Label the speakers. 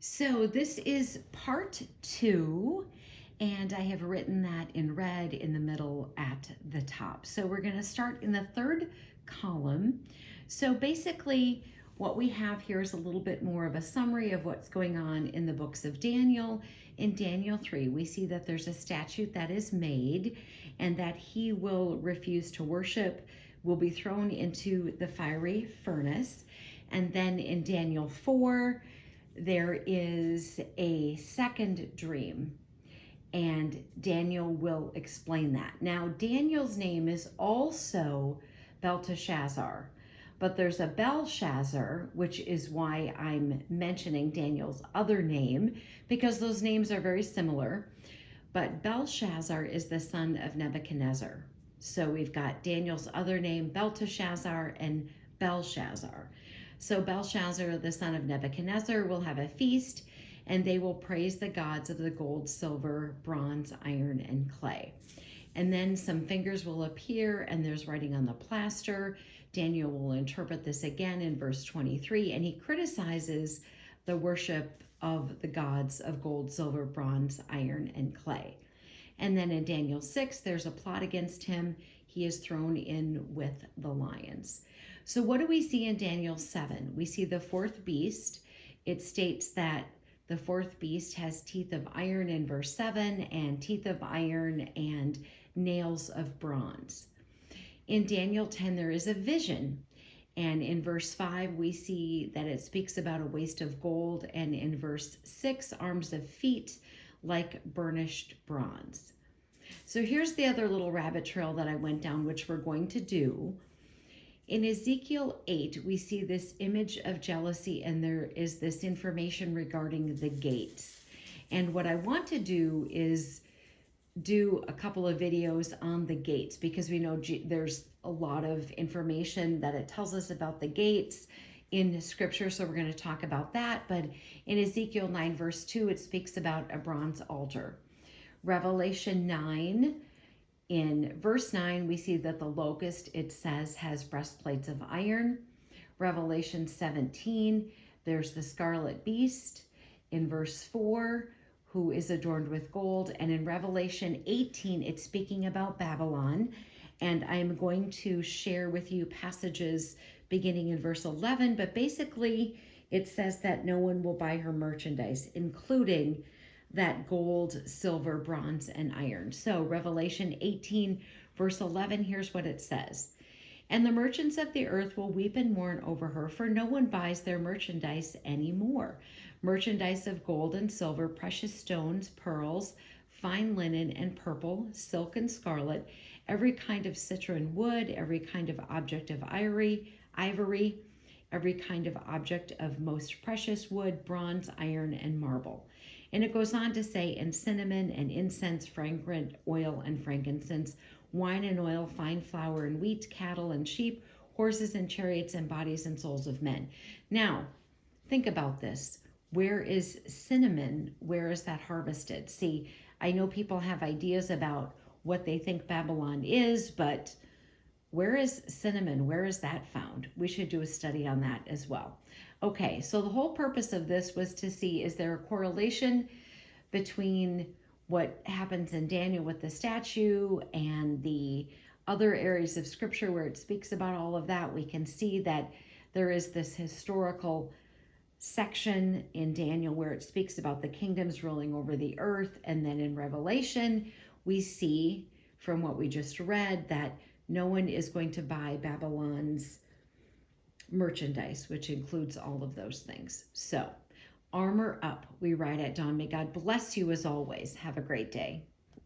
Speaker 1: So this is part 2, and I have written that in red in the middle at the top. So we're going to start in the third column. So basically what we have here is a little bit more of a summary of what's going on in the books of Daniel. In Daniel 3, we see that there's a statute that is made and that he will refuse to worship, will be thrown into the fiery furnace. And then in Daniel 4, there is a second dream, and Daniel will explain that. Now, Daniel's name is also Belteshazzar, but there's a Belshazzar, which is why I'm mentioning Daniel's other name, because those names are very similar. But Belshazzar is the son of Nebuchadnezzar. So we've got Daniel's other name, Belteshazzar, and Belshazzar. So Belshazzar, the son of Nebuchadnezzar, will have a feast, and they will praise the gods of the gold, silver, bronze, iron, and clay. And then some fingers will appear, and there's writing on the plaster. Daniel will interpret this again in verse 23, and he criticizes the worship of the gods of gold, silver, bronze, iron, and clay. And then in Daniel 6, there's a plot against him. He is thrown in with the lions. So what do we see in Daniel 7? We see the fourth beast. It states that the fourth beast has teeth of iron in verse 7 and teeth of iron and nails of bronze. In Daniel 10, there is a vision. And in verse 5, we see that it speaks about a waist of gold. And in verse 6, arms of feet like burnished bronze. So here's the other little rabbit trail that I went down, which we're going to do. In Ezekiel 8, we see this image of jealousy, and there is this information regarding the gates. And what I want to do is do a couple of videos on the gates, because we know there's a lot of information that it tells us about the gates in scripture, so we're going to talk about that. But in Ezekiel 9 verse 2, it speaks about a bronze altar. Revelation 9, in verse 9, we see that the locust, it says, has breastplates of iron. Revelation 17, there's the scarlet beast. In verse 4, who is adorned with gold. And in Revelation 18, it's speaking about Babylon. And I'm going to share with you passages beginning in verse 11. But basically, it says that no one will buy her merchandise, including that gold, silver, bronze, and iron. So Revelation 18, verse 11, here's what it says. And the merchants of the earth will weep and mourn over her, for no one buys their merchandise anymore. Merchandise of gold and silver, precious stones, pearls, fine linen and purple, silk and scarlet, every kind of citron wood, every kind of object of ivory, every kind of object of most precious wood, bronze, iron, and marble. And it goes on to say, and cinnamon and incense, fragrant oil and frankincense, wine and oil, fine flour and wheat, cattle and sheep, horses and chariots, and bodies and souls of men. Now, think about this. Where is cinnamon? Where is that harvested? See, I know people have ideas about what they think Babylon is, but where is cinnamon? Where is that found? We should do a study on that as well. Okay, so the whole purpose of this was to see, is there a correlation between what happens in Daniel with the statue and the other areas of scripture where it speaks about all of that? We can see that there is this historical section in Daniel where it speaks about the kingdoms ruling over the earth. And then in Revelation, we see from what we just read that no one is going to buy Babylon's merchandise, which includes all of those things. So, armor up. We ride at dawn. May God bless you as always. Have a great day.